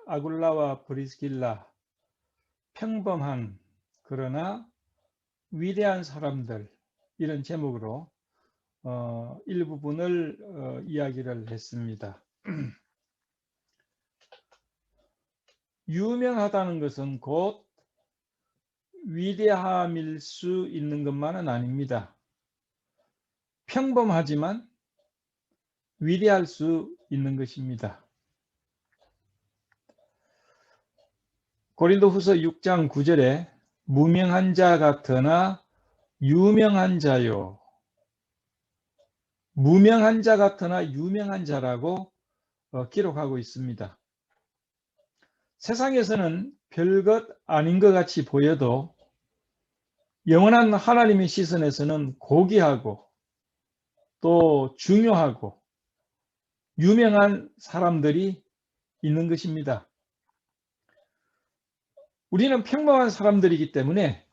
아굴라와 브리스길라, 평범한 그러나 위대한 사람들, 이런 제목으로 일부분을 이야기를 했습니다. 유명하다는 것은 곧 위대함일 수 있는 것만은 아닙니다. 평범하지만 위대할 수 있는 것입니다. 고린도후서 6장 9절에 무명한 자 같으나 유명한 자요. 무명한 자 같으나 유명한 자라고 기록하고 있습니다. 세상에서는 별것 아닌 것 같이 보여도 영원한 하나님의 시선에서는 고귀하고 또 중요하고 유명한 사람들이 있는 것입니다. 우리는 평범한 사람들이기 때문에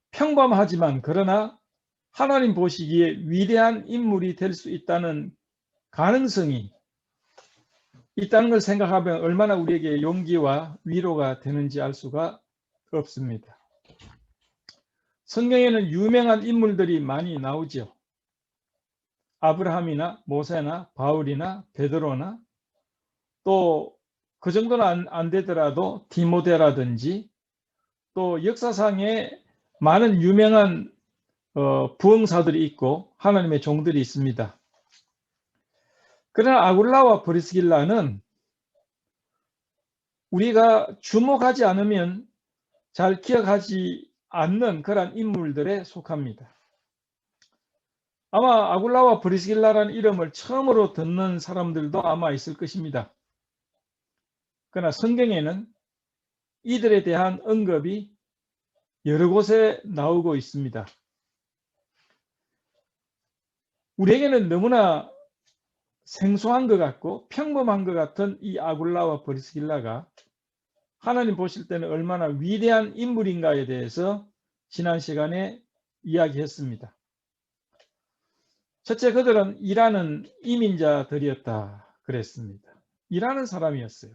평범하지만 그러나 하나님 보시기에 위대한 인물이 될 수 있다는 가능성이 있다는 걸 생각하면 얼마나 우리에게 용기와 위로가 되는지 알 수가 없습니다. 성경에는 유명한 인물들이 많이 나오죠. 아브라함이나 모세나 바울이나 베드로나 또 그 정도는 안 되더라도 디모데라든지 또 역사상에 많은 유명한 부흥사들이 있고 하나님의 종들이 있습니다. 그러나 아굴라와 브리스길라는 우리가 주목하지 않으면 잘 기억하지 않는 그런 인물들에 속합니다. 아마 아굴라와 브리스길라라는 이름을 처음으로 듣는 사람들도 아마 있을 것입니다. 그러나 성경에는 이들에 대한 언급이 여러 곳에 나오고 있습니다. 우리에게는 너무나 생소한 것 같고 평범한 것 같은 이 아굴라와 브리스길라가 하나님 보실 때는 얼마나 위대한 인물인가에 대해서 지난 시간에 이야기했습니다. 첫째, 그들은 일하는 이민자들이었다 그랬습니다. 일하는 사람이었어요.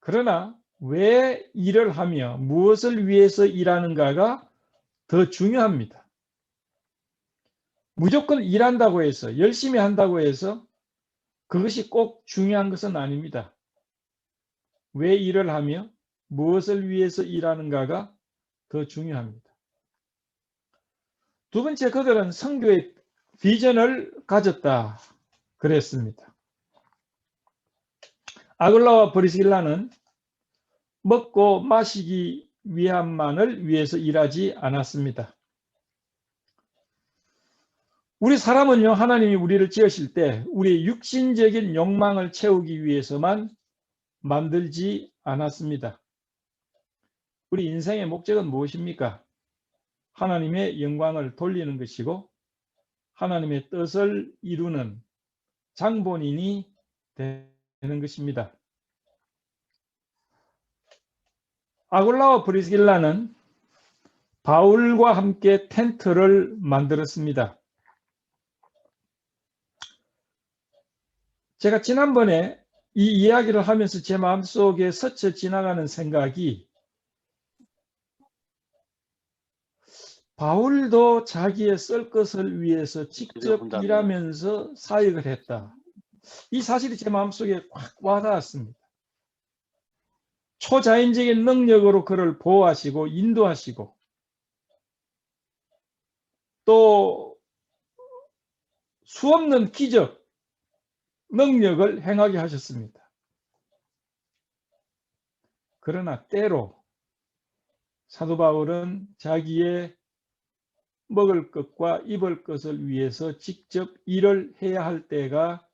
그러나 왜 일을 하며 무엇을 위해서 일하는가가 더 중요합니다. 무조건 일한다고 해서 열심히 한다고 해서 그것이 꼭 중요한 것은 아닙니다. 왜 일을 하며 무엇을 위해서 일하는가가 더 중요합니다. 두 번째, 그들은 선교의 비전을 가졌다 그랬습니다. 아굴라와 브리스길라는 먹고 마시기 위함만을 위해서 일하지 않았습니다. 우리 사람은요, 하나님이 우리를 지으실 때 우리의 육신적인 욕망을 채우기 위해서만 만들지 않았습니다. 우리 인생의 목적은 무엇입니까? 하나님의 영광을 돌리는 것이고 하나님의 뜻을 이루는 장본인이 되는 것입니다. 아굴라와 브리스길라는 바울과 함께 텐트를 만들었습니다. 제가 지난번에 이 이야기를 하면서 제 마음속에 스쳐 지나가는 생각이 바울도 자기의 쓸 것을 위해서 직접 일하면서 사역을 했다. 이 사실이 제 마음속에 확 와닿았습니다. 초자연적인 능력으로 그를 보호하시고 인도하시고 또 수없는 기적, 능력을 행하게 하셨습니다. 그러나 때로 사도 바울은 자기의 먹을 것과 입을 것을 위해서 직접 일을 해야 할 때가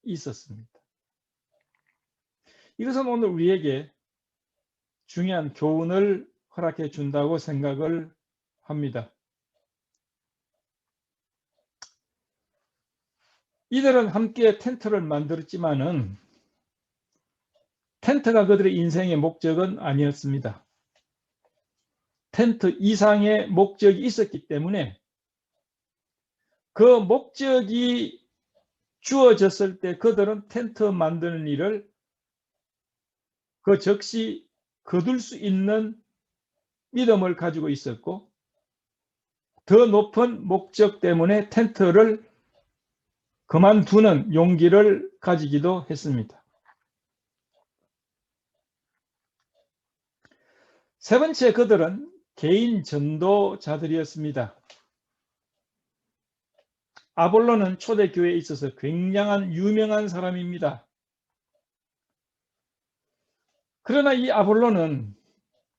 있었습니다. 이것은 오늘 우리에게 중요한 교훈을 허락해 준다고 생각을 합니다. 이들은 함께 텐트를 만들었지만은 텐트가 그들의 인생의 목적은 아니었습니다. 텐트 이상의 목적이 있었기 때문에 그 목적이 주어졌을 때 그들은 텐트 만드는 일을 그 즉시 거둘 수 있는 믿음을 가지고 있었고, 더 높은 목적 때문에 텐트를 그만두는 용기를 가지기도 했습니다. 세 번째, 그들은 개인 전도자들이었습니다. 아볼로는 초대교회에 있어서 굉장한 유명한 사람입니다. 그러나 이 아볼로는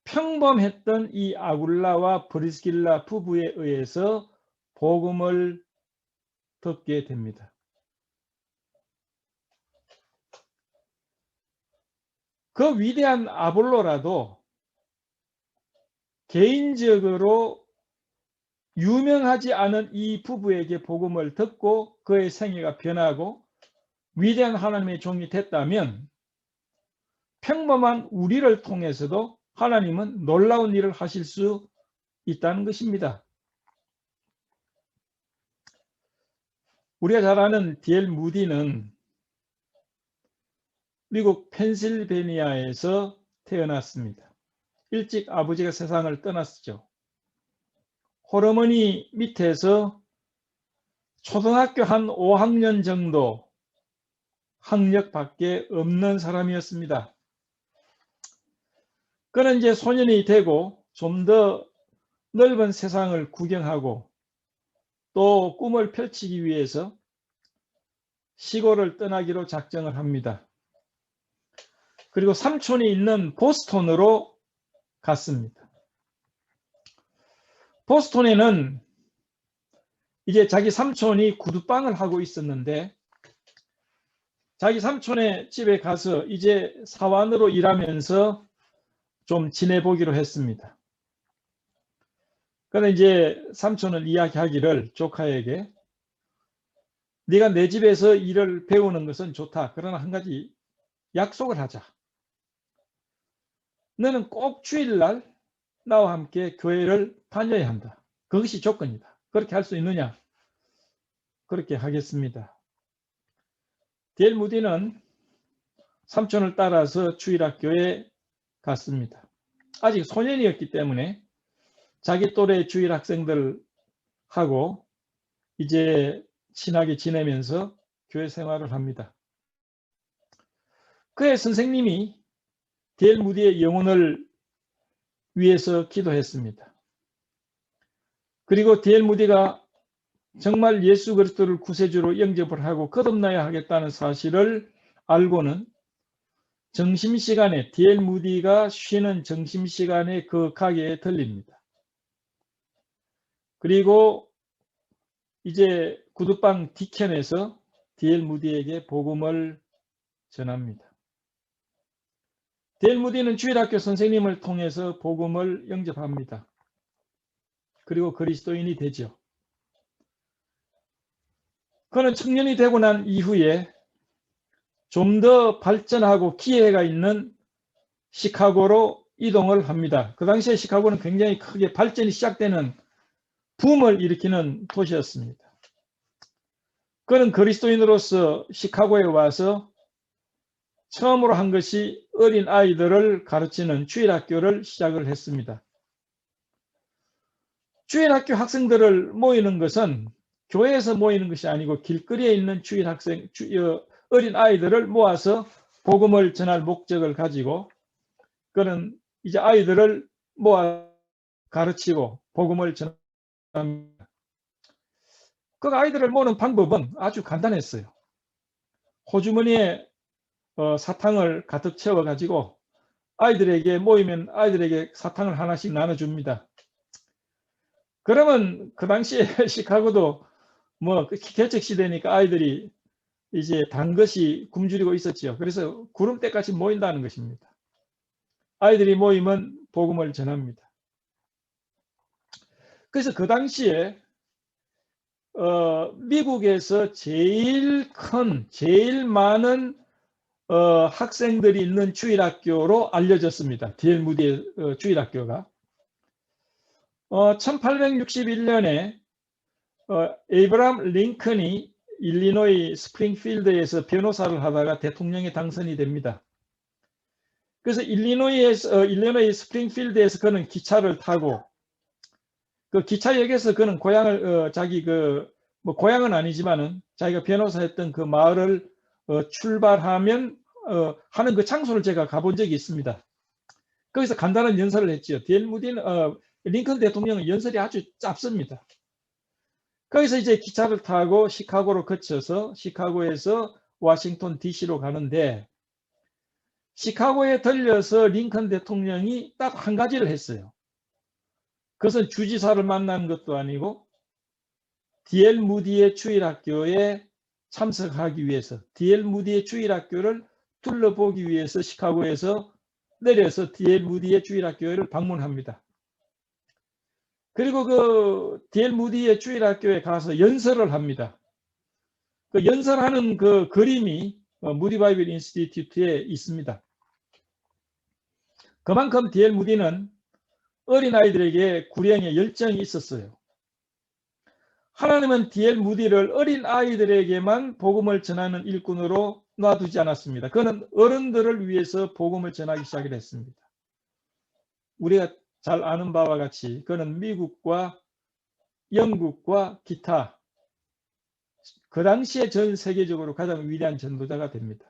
평범했던 이 아굴라와 브리스길라 부부에 의해서 복음을 듣게 됩니다. 그 위대한 아볼로라도 개인적으로 유명하지 않은 이 부부에게 복음을 듣고 그의 생애가 변하고 위대한 하나님의 종이 됐다면 평범한 우리를 통해서도 하나님은 놀라운 일을 하실 수 있다는 것입니다. 우리가 잘 아는 D.L. 무디는 미국 펜실베니아에서 태어났습니다. 일찍 아버지가 세상을 떠났죠. 홀어머니 밑에서 초등학교 한 5학년 정도 학력밖에 없는 사람이었습니다. 그는 이제 소년이 되고 좀 더 넓은 세상을 구경하고 또 꿈을 펼치기 위해서 시골을 떠나기로 작정을 합니다. 그리고 삼촌이 있는 보스턴으로 갔습니다. 보스턴에는 이제 자기 삼촌이 구두방을 하고 있었는데 자기 삼촌의 집에 가서 이제 사원으로 일하면서 좀 지내보기로 했습니다. 그런데 이제 삼촌은 이야기하기를 조카에게 네가 내 집에서 일을 배우는 것은 좋다. 그러나 한 가지 약속을 하자. 너는 꼭 주일날 나와 함께 교회를 다녀야 한다. 그것이 조건이다. 그렇게 할 수 있느냐? 그렇게 하겠습니다. D.L. 무디는 삼촌을 따라서 주일학교에 갔습니다. 아직 소년이었기 때문에 자기 또래 주일 학생들하고 이제 친하게 지내면서 교회 생활을 합니다. 그의 선생님이 D.L. 무디의 영혼을 위해서 기도했습니다. 그리고 D.L. 무디가 정말 예수 그리스도를 구세주로 영접을 하고 거듭나야 하겠다는 사실을 알고는 점심시간에 D.L. 무디가 쉬는 점심시간에 그 가게에 들립니다. 그리고 이제 구두방 뒤편에서 D.L. 무디에게 복음을 전합니다. D.L. 무디는 주일학교 선생님을 통해서 복음을 영접합니다. 그리고 그리스도인이 되죠. 그는 청년이 되고 난 이후에 좀 더 발전하고 기회가 있는 시카고로 이동을 합니다. 그 당시에 시카고는 굉장히 크게 발전이 시작되는 붐을 일으키는 도시였습니다. 그는 그리스도인으로서 시카고에 와서 처음으로 한 것이 어린 아이들을 가르치는 주일학교를 시작을 했습니다. 주일학교 학생들을 모이는 것은 교회에서 모이는 것이 아니고 길거리에 있는 어린 아이들을 모아서 복음을 전할 목적을 가지고 그는 이제 아이들을 모아 가르치고 복음을 전합니다. 그 아이들을 모으는 방법은 아주 간단했어요. 호주머니에 사탕을 가득 채워 가지고 아이들에게 모이면 아이들에게 사탕을 하나씩 나눠줍니다. 그러면 그 당시에 시카고도 뭐 개척 시대니까 아이들이 이제 단 것이 굶주리고 있었지요. 그래서 구름대까지 모인다는 것입니다. 아이들이 모이면 복음을 전합니다. 그래서 그 당시에 미국에서 제일 많은 학생들이 있는 주일학교로 알려졌습니다. D.L. 무디의 주일학교가 1861년에 에이브라함 링컨이 일리노이 스프링필드에서 변호사를 하다가 대통령에 당선이 됩니다. 그래서 일리노이 스프링필드에서 그는 기차를 타고 그 기차역에서 그는 고향을 자기 뭐 고향은 아니지만은 자기가 변호사했던 그 마을을 출발하면 하는 그 장소를 제가 가본 적이 있습니다. 거기서 간단한 연설을 했죠. D.L. 무디는 링컨 대통령은 연설이 아주 짧습니다. 거기서 이제 기차를 타고 시카고로 거쳐서 시카고에서 워싱턴 DC로 가는데 시카고에 들려서 링컨 대통령이 딱 한 가지를 했어요. 그것은 주지사를 만난 것도 아니고 D.L. 무디의 주일학교에 참석하기 위해서 D.L. 무디의 주일학교를 둘러보기 위해서 시카고에서 내려서 D.L. 무디의 주일학교를 방문합니다. 그리고 그 D.L. 무디의 주일학교에 가서 연설을 합니다. 그 연설하는 그 그림이 무디 바이블 인스티튜트에 있습니다. 그만큼 D.L. 무디는 어린아이들에게 구령에 열정이 있었어요. 하나님은 D.L. 무디를 어린아이들에게만 복음을 전하는 일꾼으로 놔두지 않았습니다. 그는 어른들을 위해서 복음을 전하기 시작했습니다. 우리가 잘 아는 바와 같이 그는 미국과 영국과 기타 그 당시에 전 세계적으로 가장 위대한 전도자가 됩니다.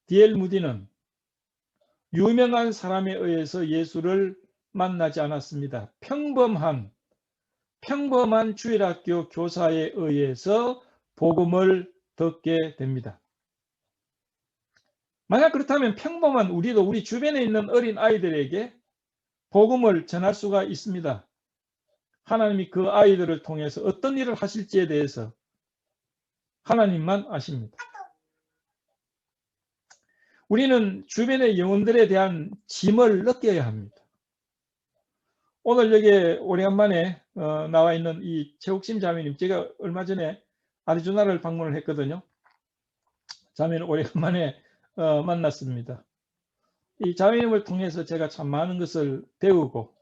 D.L. 무디는 유명한 사람에 의해서 예수를 만나지 않았습니다. 평범한 주일학교 교사에 의해서 복음을 듣게 됩니다. 만약 그렇다면 평범한 우리도 우리 주변에 있는 어린 아이들에게 복음을 전할 수가 있습니다. 하나님이 그 아이들을 통해서 어떤 일을 하실지에 대해서 하나님만 아십니다. 우리는 주변의 영혼들에 대한 짐을 느껴야 합니다. 오늘 여기에 오래간만에 나와 있는 이 최욱심 자매님, 제가 얼마 전에 아리조나를 방문을 했거든요. 자매는 오래간만에 만났습니다. 이 자매님을 통해서 제가 참 많은 것을 배우고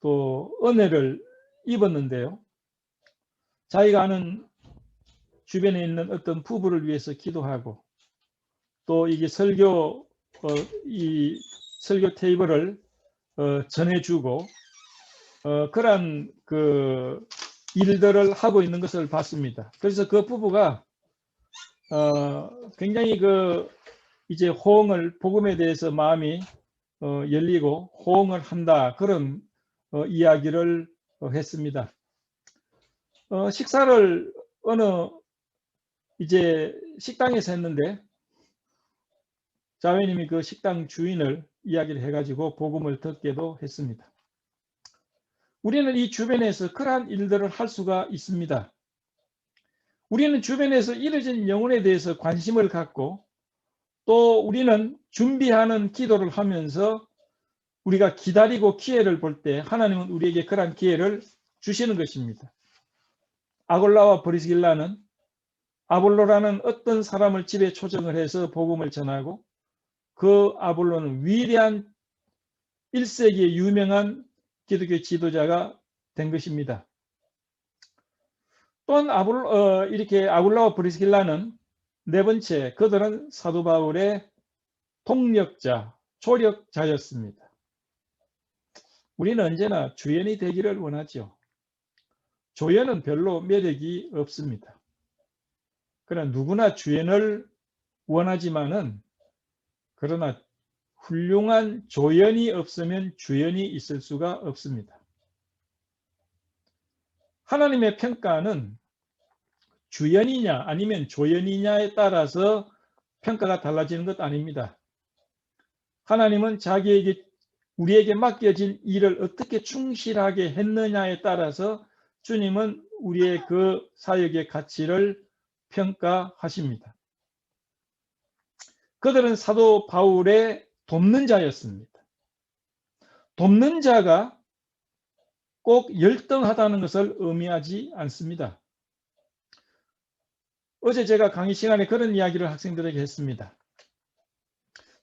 또 은혜를 입었는데요. 자기가 아는 주변에 있는 어떤 부부를 위해서 기도하고 또 이게 이 설교 테이블을 전해주고 그러한 그 일들을 하고 있는 것을 봤습니다. 그래서 그 부부가 굉장히 이제 복음에 대해서 마음이 열리고 호응을 한다, 그런 이야기를 했습니다. 식사를 어느 이제 식당에서 했는데 자매님이 그 식당 주인을 이야기를 해가지고 복음을 듣게도 했습니다. 우리는 이 주변에서 그러한 일들을 할 수가 있습니다. 우리는 주변에서 이뤄진 영혼에 대해서 관심을 갖고 또 우리는 준비하는 기도를 하면서 우리가 기다리고 기회를 볼 때 하나님은 우리에게 그러한 기회를 주시는 것입니다. 아골라와 브리스길라는 아볼로라는 어떤 사람을 집에 초청을 해서 복음을 전하고 그 아볼로는 위대한 1세기의 유명한 기독교 지도자가 된 것입니다. 또한 이렇게 아굴라와 브리스길라는 네 번째, 그들은 사도 바울의 동력자, 조력자였습니다. 우리는 언제나 주연이 되기를 원하죠. 조연은 별로 매력이 없습니다. 그러나 누구나 주연을 원하지만은 그러나 훌륭한 조연이 없으면 주연이 있을 수가 없습니다. 하나님의 평가는 주연이냐 아니면 조연이냐에 따라서 평가가 달라지는 것 아닙니다. 하나님은 우리에게 맡겨진 일을 어떻게 충실하게 했느냐에 따라서 주님은 우리의 그 사역의 가치를 평가하십니다. 그들은 사도 바울의 돕는 자였습니다. 돕는 자가 꼭 열등하다는 것을 의미하지 않습니다. 어제 제가 강의 시간에 그런 이야기를 학생들에게 했습니다.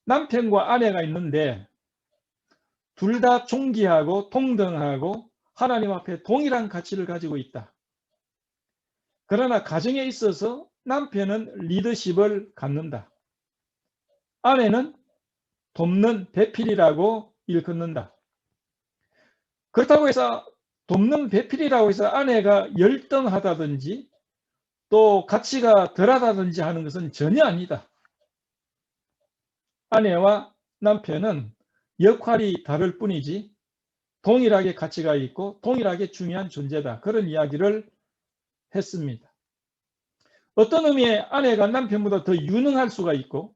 남편과 아내가 있는데 둘 다 존귀하고 동등하고 하나님 앞에 동일한 가치를 가지고 있다. 그러나 가정에 있어서 남편은 리더십을 갖는다. 아내는 돕는 배필이라고 일컫는다. 그렇다고 해서 돕는 배필이라고 해서 아내가 열등하다든지 또 가치가 덜하다든지 하는 것은 전혀 아니다. 아내와 남편은 역할이 다를 뿐이지 동일하게 가치가 있고 동일하게 중요한 존재다. 그런 이야기를 했습니다. 어떤 의미에 아내가 남편보다 더 유능할 수가 있고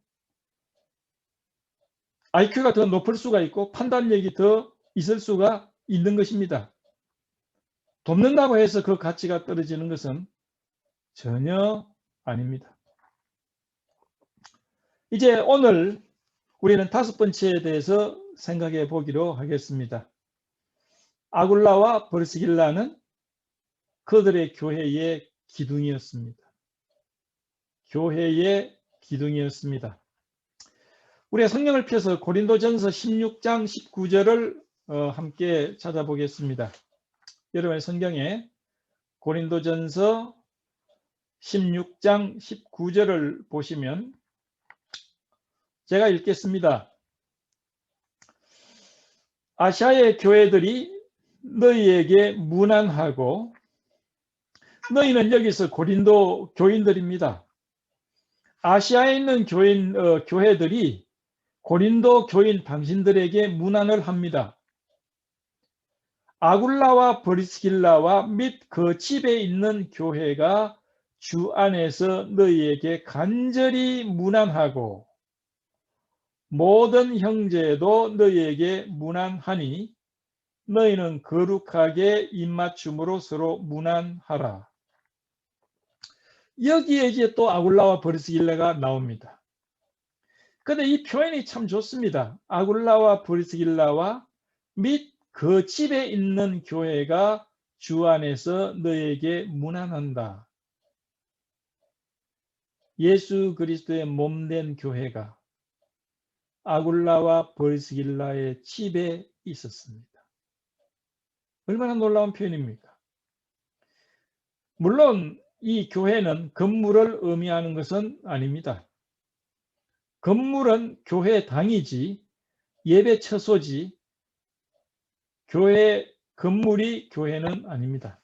IQ가 더 높을 수가 있고 판단력이 더 있을 수가 있는 것입니다. 돕는다고 해서 그 가치가 떨어지는 것은 전혀 아닙니다. 이제 오늘 우리는 5번째에 대해서 생각해 보기로 하겠습니다. 아굴라와 브리스길라는 그들의 교회의 기둥이었습니다. 교회의 기둥이었습니다. 우리가 성경을 펴서 고린도전서 16장 19절을 함께 찾아보겠습니다. 여러분의 성경에 고린도전서 16장 19절을 보시면 제가 읽겠습니다. 아시아의 교회들이 너희에게 문안하고, 너희는 여기서 고린도 교인들입니다. 아시아에 있는 교회들이 고린도 교인 당신들에게 문안을 합니다. 아굴라와 브리스길라와 및 그 집에 있는 교회가 주 안에서 너희에게 간절히 문안하고 모든 형제도 너희에게 문안하니 너희는 거룩하게 입맞춤으로 서로 문안하라. 여기에 이제 또 아굴라와 브리스길라가 나옵니다. 그런데 이 표현이 참 좋습니다. 아굴라와 브리스길라와 및 그 집에 있는 교회가 주 안에서 너희에게 문안한다. 예수 그리스도의 몸된 교회가 아굴라와 브리스길라의 집에 있었습니다. 얼마나 놀라운 표현입니까? 물론 이 교회는 건물을 의미하는 것은 아닙니다. 건물은 교회당이지 예배 처소지 교회 건물이 교회는 아닙니다.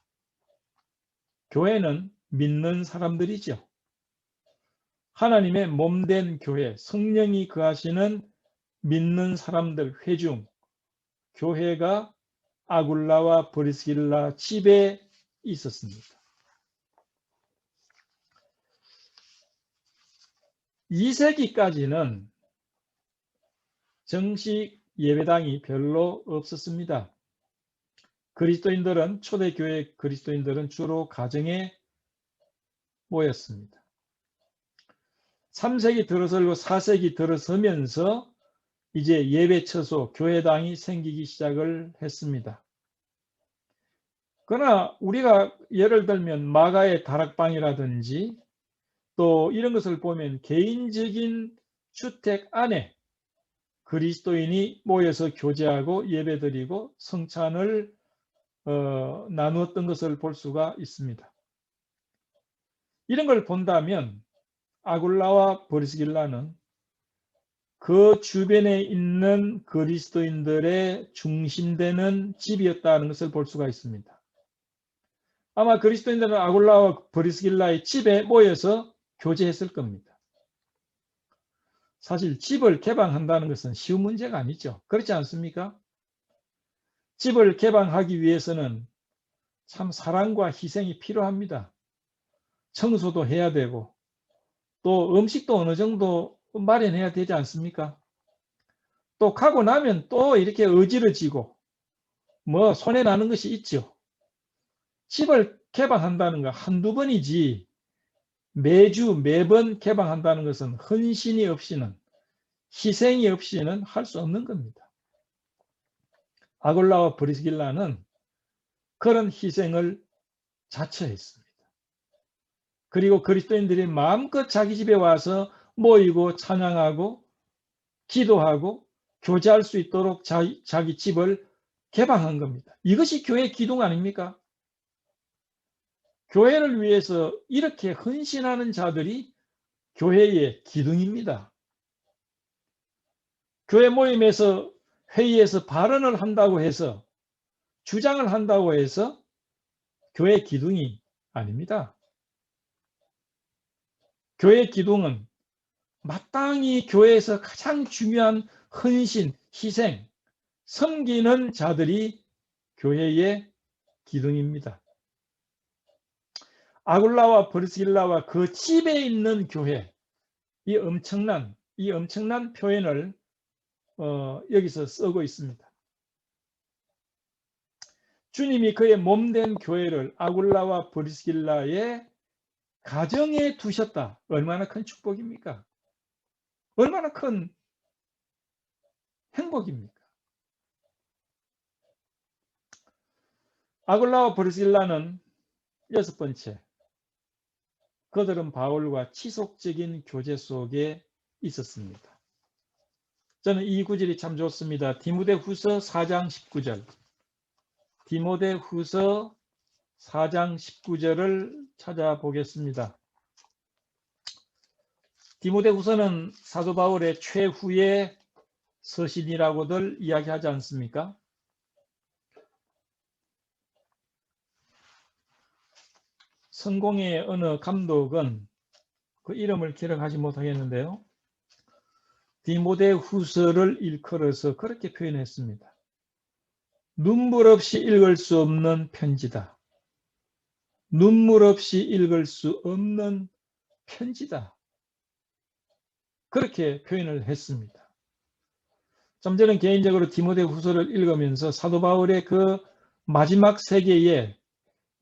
교회는 믿는 사람들이죠. 하나님의 몸된 교회, 성령이 거하시는 믿는 사람들 회중, 교회가 아굴라와 브리스길라 집에 있었습니다. 2세기까지는 정식 예배당이 별로 없었습니다. 그리스도인들은 초대교회 그리스도인들은 주로 가정에 모였습니다. 3세기 들어서고 4세기 들어서면서 이제 예배처소, 교회당이 생기기 시작을 했습니다. 그러나 우리가 예를 들면 마가의 다락방이라든지 또 이런 것을 보면 개인적인 주택 안에 그리스도인이 모여서 교제하고 예배드리고 성찬을 나누었던 것을 볼 수가 있습니다. 이런 걸 본다면 아굴라와 브리스길라는 그 주변에 있는 그리스도인들의 중심되는 집이었다는 것을 볼 수가 있습니다. 아마 그리스도인들은 아굴라와 브리스길라의 집에 모여서 교제했을 겁니다. 사실 집을 개방한다는 것은 쉬운 문제가 아니죠. 그렇지 않습니까? 집을 개방하기 위해서는 참 사랑과 희생이 필요합니다. 청소도 해야 되고 또 음식도 어느 정도 마련해야 되지 않습니까? 또 가고 나면 또 이렇게 어지러지고 뭐 손해 나는 것이 있죠. 집을 개방한다는 거 한두 번이지 매주 매번 개방한다는 것은 헌신이 없이는 희생이 없이는 할 수 없는 겁니다. 아굴라와 브리스길라는 그런 희생을 자처했습니다. 그리고 그리스도인들이 마음껏 자기 집에 와서 모이고 찬양하고 기도하고 교제할 수 있도록 자기 집을 개방한 겁니다. 이것이 교회의 기둥 아닙니까? 교회를 위해서 이렇게 헌신하는 자들이 교회의 기둥입니다. 교회 모임에서 회의에서 발언을 한다고 해서 주장을 한다고 해서 교회 기둥이 아닙니다. 교회 기둥은 마땅히 교회에서 가장 중요한 헌신, 희생, 섬기는 자들이 교회의 기둥입니다. 아굴라와 브리스길라와 그 집에 있는 교회, 이 엄청난 표현을 여기서 쓰고 있습니다. 주님이 그의 몸된 교회를 아굴라와 브리스길라의 가정에 두셨다. 얼마나 큰 축복입니까? 얼마나 큰 행복입니까? 아굴라와 브리스길라는 여섯 번째, 그들은 바울과 지속적인 교제 속에 있었습니다. 저는 이 구절이 참 좋습니다. 디모데후서 4장 19절. 디모데후서 4장 19절을 찾아보겠습니다. 디모데후서는 사도 바울의 최후의 서신이라고들 이야기하지 않습니까? 성공의 어느 감독은 그 이름을 기억하지 못하겠는데요. 디모데후서를 일컬어서 그렇게 표현했습니다. 눈물 없이 읽을 수 없는 편지다. 눈물 없이 읽을 수 없는 편지다. 그렇게 표현을 했습니다. 좀 저는 개인적으로 디모데후서를 읽으면서 사도 바울의 그 마지막 세계에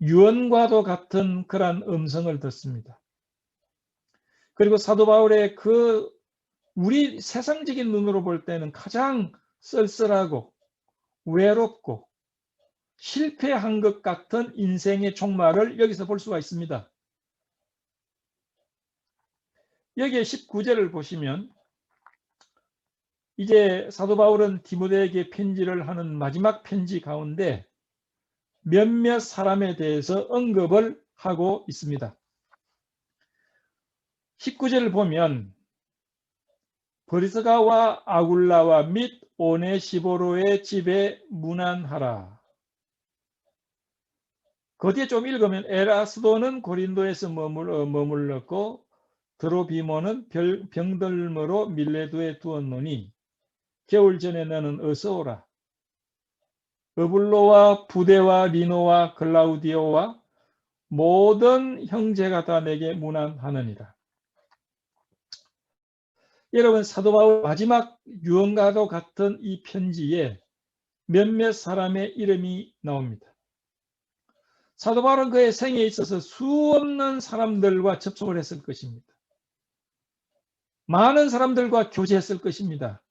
유언과도 같은 그러한 음성을 듣습니다. 그리고 사도 바울의 그 우리 세상적인 눈으로 볼 때는 가장 쓸쓸하고 외롭고 실패한 것 같은 인생의 종말을 여기서 볼 수가 있습니다. 여기에 19절을 보시면 이제 사도 바울은 디모데에게 편지를 하는 마지막 편지 가운데 몇몇 사람에 대해서 언급을 하고 있습니다. 19절을 보면 브리스가와 아굴라와 및 오네시보로의 집에 문안하라. 그 뒤에 좀 읽으면 에라스도는 고린도에서 머물렀고 드로비모는 병들므로 밀레도에 두었노니 겨울 전에 너는 어서 오라. 어블로와 부데와 리노와 글라우디오와 모든 형제가 다 내게 문안하느니라. 여러분, 사도 바울 마지막 유언과도 같은 이 편지에 몇몇 사람의 이름이 나옵니다. 사도 바울은 그의 생에 있어서 수없는 사람들과 접촉을 했을 것입니다. 많은 사람들과 교제했을 것입니다.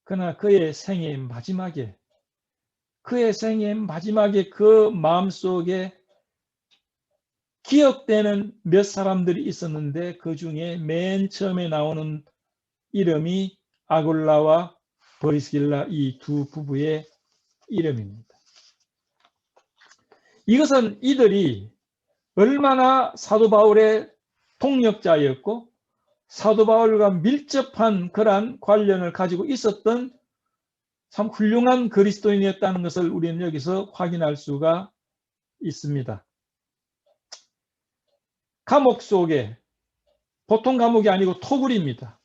그러나 그의 생의 마지막에 그 마음속에 기억되는 몇 사람들이 있었는데 그 중에 맨 처음에 나오는 이름이 아굴라와 브리스길라 이 두 부부의 이름입니다. 이것은 이들이 얼마나 사도 바울의 동역자였고 사도 바울과 밀접한 그러한 관련을 가지고 있었던 참 훌륭한 그리스도인이었다는 것을 우리는 여기서 확인할 수가 있습니다. 감옥 속에 보통 감옥이 아니고 토굴입니다.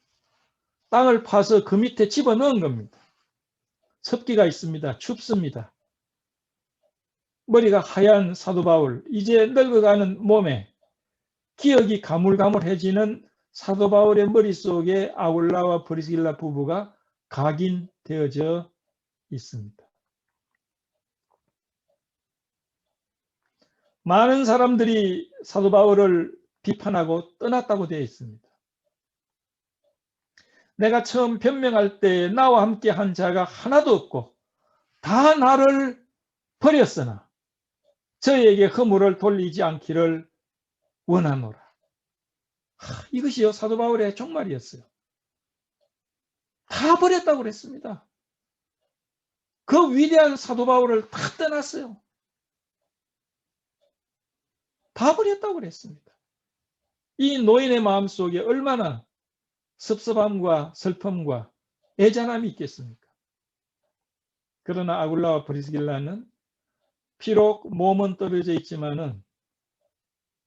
땅을 파서 그 밑에 집어넣은 겁니다. 습기가 있습니다. 춥습니다. 머리가 하얀 사도 바울, 이제 늙어가는 몸에 기억이 가물가물해지는 사도 바울의 머릿속에 아굴라와 브리스길라 부부가 각인되어져 있습니다. 많은 사람들이 사도 바울을 비판하고 떠났다고 되어 있습니다. 내가 처음 변명할 때 나와 함께 한 자가 하나도 없고 다 나를 버렸으나 저에게 허물을 돌리지 않기를 원하노라. 이것이요 사도 바울의 종말이었어요. 다 버렸다고 그랬습니다. 그 위대한 사도 바울을 다 떠났어요. 다 버렸다고 그랬습니다. 이 노인의 마음속에 얼마나 섭섭함과 슬픔과 애잔함이 있겠습니까? 그러나 아굴라와 브리스길라는 비록 몸은 떨어져 있지만은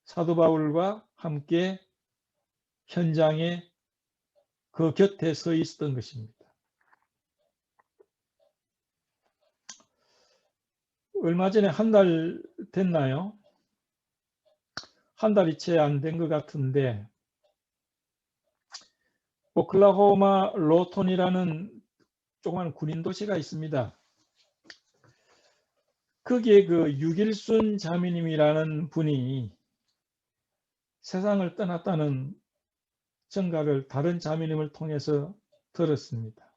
사도 바울과 함께 현장에 그 곁에 서 있었던 것입니다. 얼마 전에 한 달 됐나요? 한 달이 채 안 된 것 같은데 오클라호마 로톤이라는 조그만 군인 도시가 있습니다. 거기에 그 유길순 자매님이라는 분이 세상을 떠났다는 전가를 다른 자매님을 통해서 들었습니다.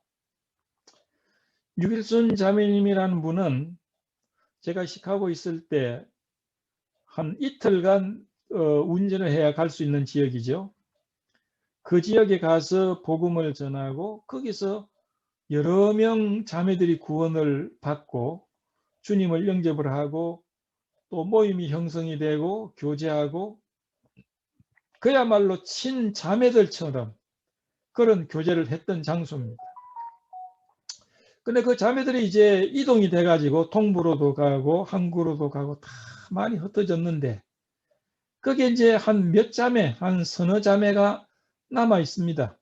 유길순 자매님이라는 분은 제가 시카고 있을 때 한 이틀간 운전을 해야 갈 수 있는 지역이죠. 그 지역에 가서 복음을 전하고 거기서 여러 명 자매들이 구원을 받고 주님을 영접을 하고 또 모임이 형성이 되고 교제하고 그야말로 친자매들처럼 그런 교제를 했던 장소입니다. 근데 그 자매들이 이제 이동이 돼가지고 동부로도 가고 항구로도 가고 다 많이 흩어졌는데 거기에 이제 한 몇 자매, 한 서너 자매가 남아 있습니다.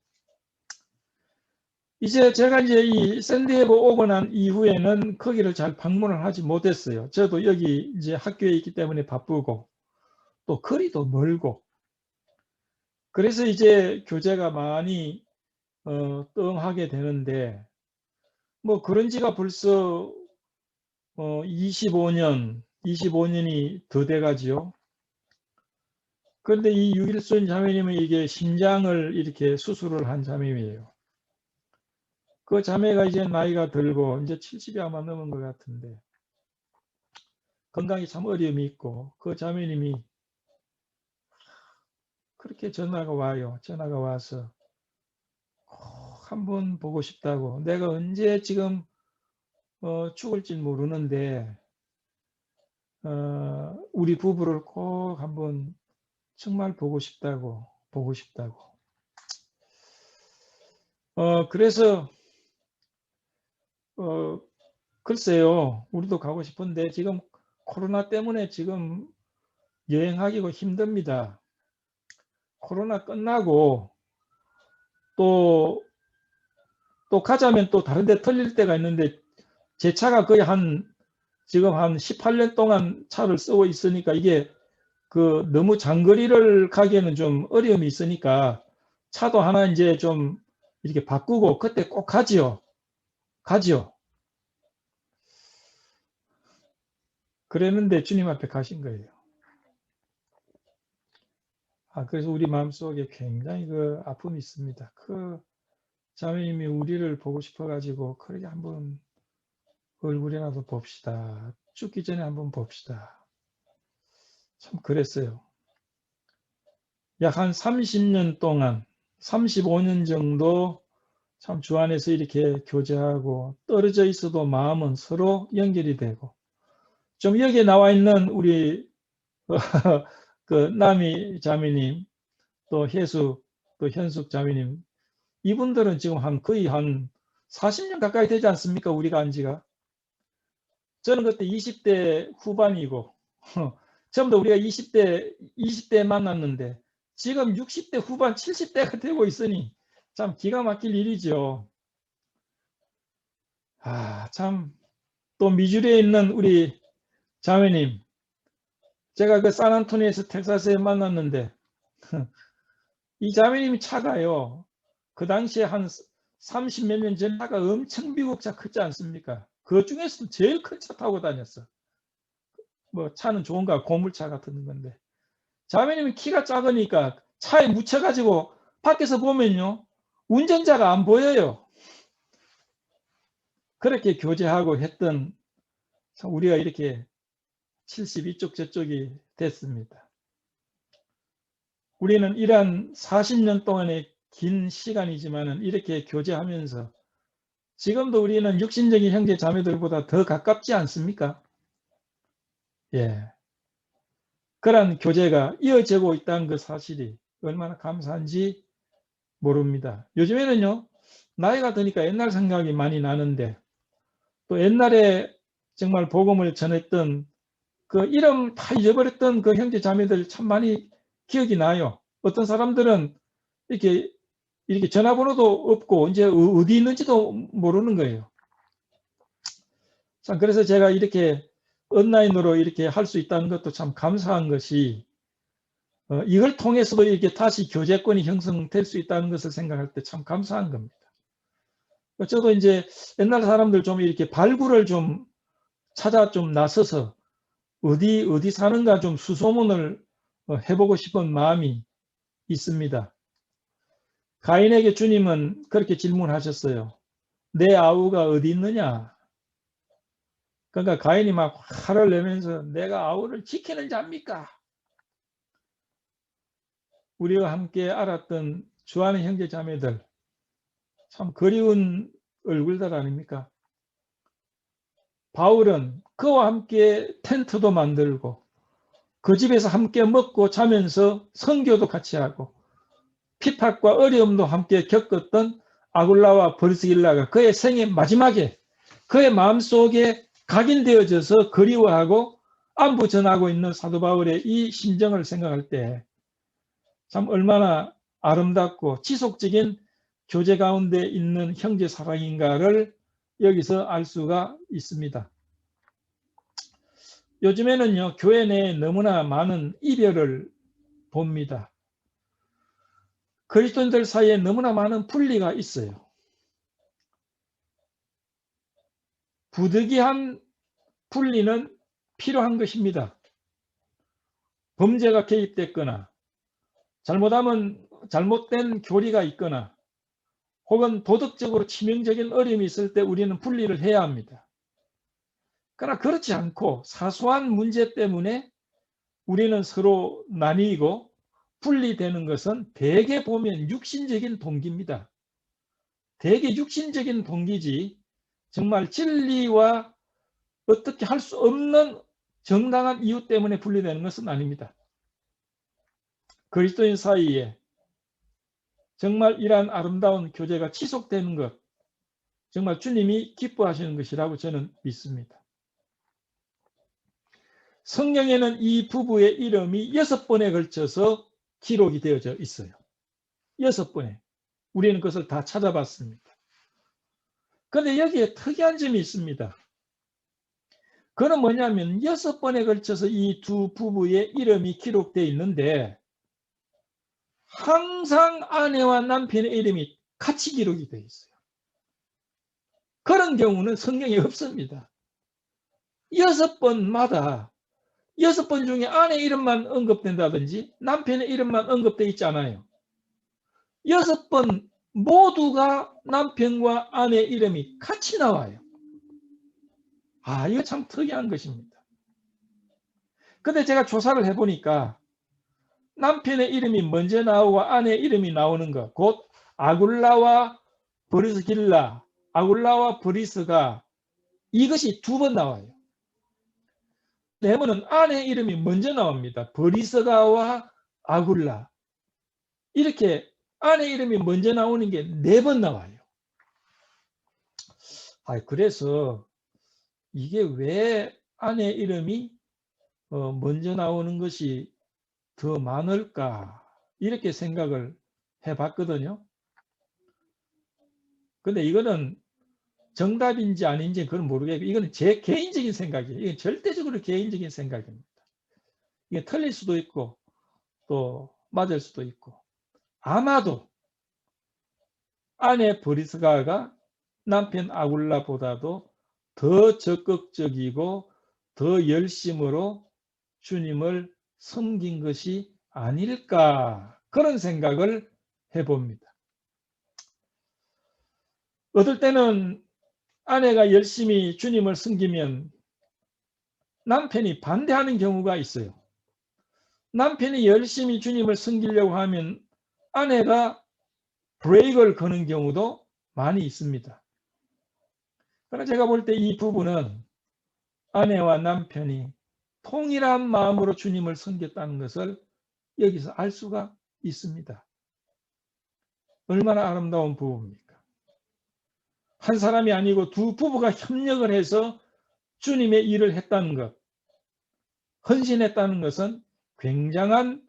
이제 제가 이제 이 샌디에고 오고 난 이후에는 거기를 잘 방문을 하지 못했어요. 저도 여기 이제 학교에 있기 때문에 바쁘고 또 거리도 멀고 그래서 이제 교제가 많이 뜸하게 되는데 뭐 그런 지가 벌써 25년이 더 돼가지요. 그런데 이 유길순 자매님은 이게 심장을 이렇게 수술을 한 자매예요. 그 자매가 이제 나이가 들고 이제 70이 아마 넘은 것 같은데 건강이 참 어려움이 있고 그 자매님이 그렇게 전화가 와요. 전화가 와서 꼭 한번 보고 싶다고. 내가 언제 지금 죽을지 모르는데 우리 부부를 꼭 한번 정말 보고 싶다고. 그래서 글쎄요. 우리도 가고 싶은데 지금 코로나 때문에 지금 여행하기가 힘듭니다. 코로나 끝나고 또 가자면 또 다른 데 털릴 때가 있는데 제 차가 거의 지금 한 18년 동안 차를 쓰고 있으니까 이게 그 너무 장거리를 가기에는 좀 어려움이 있으니까 차도 하나 이제 좀 이렇게 바꾸고 그때 꼭 가지요. 그랬는데 주님 앞에 가신 거예요. 그래서 우리 마음속에 굉장히 그 아픔이 있습니다. 그 자매님이 우리를 보고 싶어가지고 그렇게 한번 얼굴이라도 봅시다. 죽기 전에 한번 봅시다. 참 그랬어요. 약 한 30년 동안 35년 정도 참 주 안에서 이렇게 교제하고 떨어져 있어도 마음은 서로 연결이 되고 좀 여기에 나와 있는 우리 그 남이 자매님 또 혜수 또 현숙 자매님 이분들은 지금 거의 한 40년 가까이 되지 않습니까? 우리가 안 지가. 저는 그때 20대 후반이고 전부 다 우리가 20대 만났는데 지금 60대 후반 70대가 되고 있으니 참 기가 막힐 일이죠. 참 또 미주리에 있는 우리 자매님 제가 그 샌안토니에서 텍사스에 만났는데 이 자매님이 차가요. 그 당시에 한 30 몇 년 전 차가 엄청 미국 차 크지 않습니까? 그 중에서도 제일 큰 차 타고 다녔어. 뭐 차는 좋은가 고물차 같은 건데 자매님이 키가 작으니까 차에 묻혀가지고 밖에서 보면요 운전자가 안 보여요. 그렇게 교제하고 했던 우리가 이렇게 70 이쪽 저쪽이 됐습니다. 우리는 이러한 40년 동안의 긴 시간이지만 이렇게 교제하면서 지금도 우리는 육신적인 형제 자매들보다 더 가깝지 않습니까? 예. 그러한 교제가 이어지고 있다는 그 사실이 얼마나 감사한지 모릅니다. 요즘에는요, 나이가 드니까 옛날 생각이 많이 나는데, 또 옛날에 정말 복음을 전했던 그 이름 다 잊어버렸던 그 형제 자매들 참 많이 기억이 나요. 어떤 사람들은 이렇게 전화번호도 없고 이제 어디 있는지도 모르는 거예요. 참 그래서 제가 이렇게 온라인으로 이렇게 할 수 있다는 것도 참 감사한 것이, 이걸 통해서도 이렇게 다시 교제권이 형성될 수 있다는 것을 생각할 때 참 감사한 겁니다. 저도 이제 옛날 사람들 좀 이렇게 발굴을 좀 찾아 좀 나서서 어디 사는가 좀 수소문을 해보고 싶은 마음이 있습니다. 가인에게 주님은 그렇게 질문하셨어요. 내 아우가 어디 있느냐? 그러니까 가인이 막 화를 내면서 내가 아우를 지키는 자입니까? 우리가 함께 알았던 주하는 형제 자매들 참 그리운 얼굴들 아닙니까? 바울은 그와 함께 텐트도 만들고 그 집에서 함께 먹고 자면서 선교도 같이 하고 핍박과 어려움도 함께 겪었던 아굴라와 브리스길라가 그의 생애 마지막에 그의 마음속에 각인되어져서 그리워하고 안부 전하고 있는 사도 바울의 이 심정을 생각할 때 참 얼마나 아름답고 지속적인 교제 가운데 있는 형제 사랑인가를 여기서 알 수가 있습니다. 요즘에는요, 교회 내에 너무나 많은 이별을 봅니다. 그리스도인들 사이에 너무나 많은 분리가 있어요. 부득이한 분리는 필요한 것입니다. 범죄가 개입됐거나 잘못된 교리가 있거나 혹은 도덕적으로 치명적인 어려움이 있을 때 우리는 분리를 해야 합니다. 그러나 그렇지 않고 사소한 문제 때문에 우리는 서로 나뉘고 분리되는 것은 대개 보면 육신적인 동기입니다. 대개 육신적인 동기지 정말 진리와 어떻게 할 수 없는 정당한 이유 때문에 분리되는 것은 아닙니다. 그리스도인 사이에 정말 이러한 아름다운 교제가 지속되는 것, 정말 주님이 기뻐하시는 것이라고 저는 믿습니다. 성경에는 이 부부의 이름이 6번에 걸쳐서 기록이 되어져 있어요. 6번에. 우리는 그것을 다 찾아봤습니다. 그런데 여기에 특이한 점이 있습니다. 그건 뭐냐면 6번에 걸쳐서 이 두 부부의 이름이 기록되어 있는데 항상 아내와 남편의 이름이 같이 기록이 되어 있어요. 그런 경우는 성경에 없습니다. 6번마다 6번 중에 아내 이름만 언급된다든지 남편의 이름만 언급되어 있지 않아요. 6번 모두가 남편과 아내 이름이 같이 나와요. 이거 참 특이한 것입니다. 근데 제가 조사를 해보니까 남편의 이름이 먼저 나오고 아내의 이름이 나오는 것, 곧 아굴라와 브리스길라, 아굴라와 브리스가 이것이 2번 나와요. 네번은 아내의 이름이 먼저 나옵니다. 브리스가와 아굴라. 이렇게 아내 이름이 먼저 나오는 게 4번 나와요. 그래서 이게 왜 아내 이름이 먼저 나오는 것이 더 많을까 이렇게 생각을 해봤거든요. 근데 이거는 정답인지 아닌지 그건 모르겠고 이거는 제 개인적인 생각이에요. 이건 절대적으로 개인적인 생각입니다. 이게 틀릴 수도 있고 또 맞을 수도 있고 아마도 아내 브리스가가 남편 아굴라보다도 더 적극적이고 더 열심으로 주님을 섬긴 것이 아닐까 그런 생각을 해봅니다. 어떨 때는 아내가 열심히 주님을 섬기면 남편이 반대하는 경우가 있어요. 남편이 열심히 주님을 섬기려고 하면 아내가 브레이크를 거는 경우도 많이 있습니다. 그러나 제가 볼 때 이 부부는 아내와 남편이 통일한 마음으로 주님을 섬겼다는 것을 여기서 알 수가 있습니다. 얼마나 아름다운 부부입니까? 한 사람이 아니고 두 부부가 협력을 해서 주님의 일을 했다는 것, 헌신했다는 것은 굉장한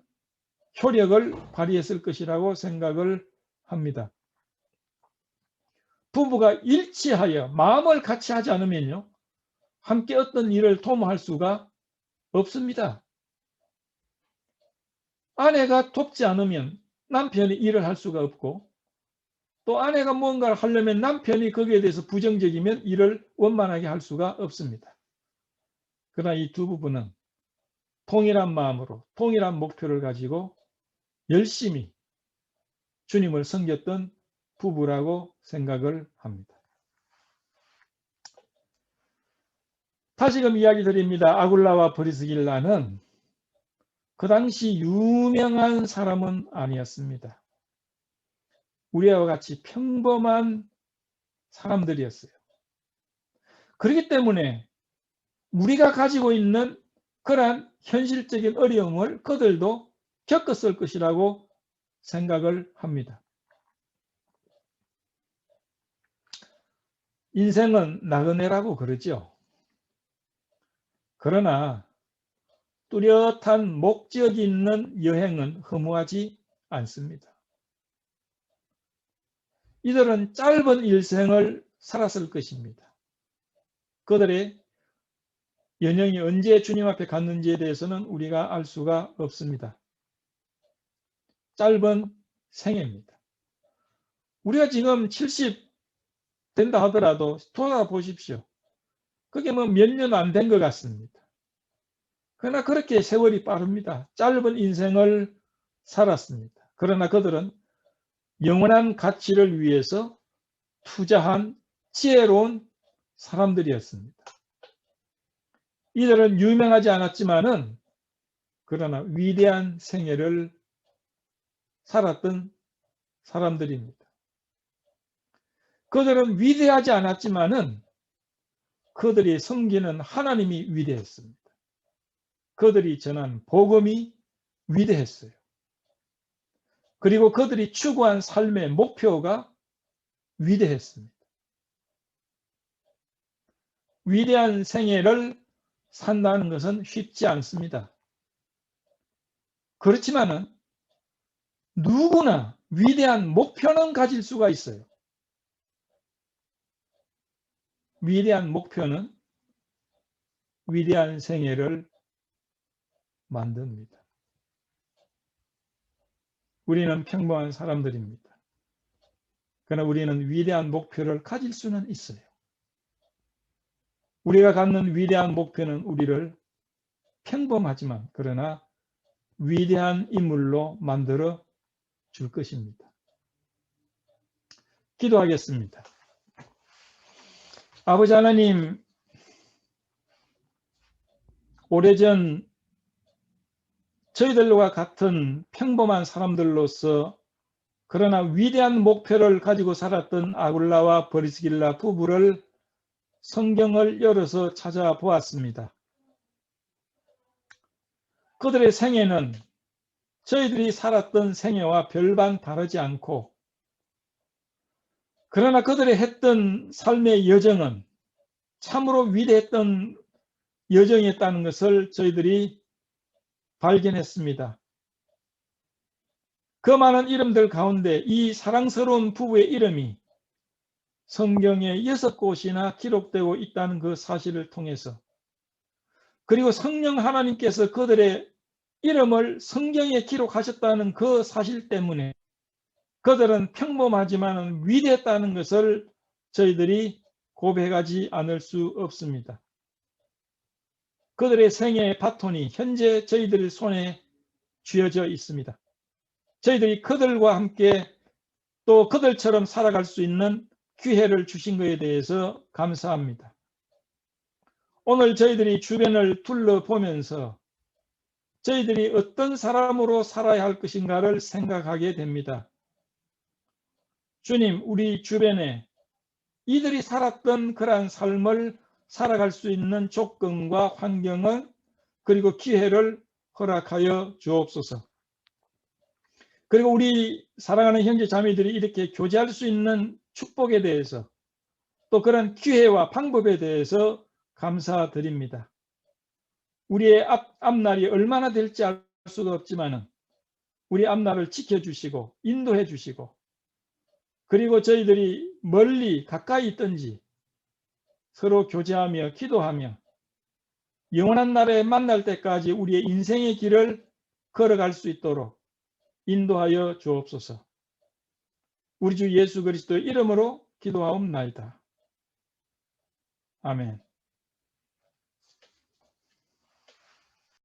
효력을 발휘했을 것이라고 생각을 합니다. 부부가 일치하여 마음을 같이 하지 않으면요, 함께 어떤 일을 도모할 수가 없습니다. 아내가 돕지 않으면 남편이 일을 할 수가 없고, 또 아내가 뭔가를 하려면 남편이 거기에 대해서 부정적이면 일을 원만하게 할 수가 없습니다. 그러나 이 두 부부는 동일한 마음으로 동일한 목표를 가지고 열심히 주님을 섬겼던 부부라고 생각을 합니다. 다시금 이야기 드립니다. 아굴라와 브리스길라는 그 당시 유명한 사람은 아니었습니다. 우리와 같이 평범한 사람들이었어요. 그렇기 때문에 우리가 가지고 있는 그러한 현실적인 어려움을 그들도 겪었을 것이라고 생각을 합니다. 인생은 나그네라고 그러죠. 그러나 뚜렷한 목적이 있는 여행은 허무하지 않습니다. 이들은 짧은 일생을 살았을 것입니다. 그들의 연영이 언제 주님 앞에 갔는지에 대해서는 우리가 알 수가 없습니다. 짧은 생애입니다. 우리가 지금 70 된다 하더라도 돌아보십시오. 그게 뭐 몇 년 안 된 것 같습니다. 그러나 그렇게 세월이 빠릅니다. 짧은 인생을 살았습니다. 그러나 그들은 영원한 가치를 위해서 투자한 지혜로운 사람들이었습니다. 이들은 유명하지 않았지만은 그러나 위대한 생애를 살았던 사람들입니다. 그들은 위대하지 않았지만은 그들이 섬기는 하나님이 위대했습니다. 그들이 전한 복음이 위대했어요. 그리고 그들이 추구한 삶의 목표가 위대했습니다. 위대한 생애를 산다는 것은 쉽지 않습니다. 그렇지만은 누구나 위대한 목표는 가질 수가 있어요. 위대한 목표는 위대한 생애를 만듭니다. 우리는 평범한 사람들입니다. 그러나 우리는 위대한 목표를 가질 수는 있어요. 우리가 갖는 위대한 목표는 우리를 평범하지만 그러나 위대한 인물로 만들어 줄 것입니다. 기도하겠습니다. 아버지 하나님, 오래전 저희들과 같은 평범한 사람들로서 그러나 위대한 목표를 가지고 살았던 아굴라와 브리스길라 부부를 성경을 열어서 찾아보았습니다. 그들의 생애는 저희들이 살았던 생애와 별반 다르지 않고, 그러나 그들이 했던 삶의 여정은 참으로 위대했던 여정이었다는 것을 저희들이 발견했습니다. 그 많은 이름들 가운데 이 사랑스러운 부부의 이름이 성경에 6곳이나 기록되고 있다는 그 사실을 통해서, 그리고 성령 하나님께서 그들의 이름을 성경에 기록하셨다는 그 사실 때문에 그들은 평범하지만 위대했다는 것을 저희들이 고백하지 않을 수 없습니다. 그들의 생애의 바톤이 현재 저희들 손에 쥐어져 있습니다. 저희들이 그들과 함께 또 그들처럼 살아갈 수 있는 기회를 주신 것에 대해서 감사합니다. 오늘 저희들이 주변을 둘러보면서 저희들이 어떤 사람으로 살아야 할 것인가를 생각하게 됩니다. 주님, 우리 주변에 이들이 살았던 그러한 삶을 살아갈 수 있는 조건과 환경은 그리고 기회를 허락하여 주옵소서. 그리고 우리 사랑하는 형제 자매들이 이렇게 교제할 수 있는 축복에 대해서 또 그런 기회와 방법에 대해서 감사드립니다. 우리의 앞날이 얼마나 될지 알 수도 없지만 우리 앞날을 지켜주시고 인도해 주시고 그리고 저희들이 멀리 가까이 있든지 서로 교제하며 기도하며 영원한 날에 만날 때까지 우리의 인생의 길을 걸어갈 수 있도록 인도하여 주옵소서. 우리 주 예수 그리스도의 이름으로 기도하옵나이다. 아멘.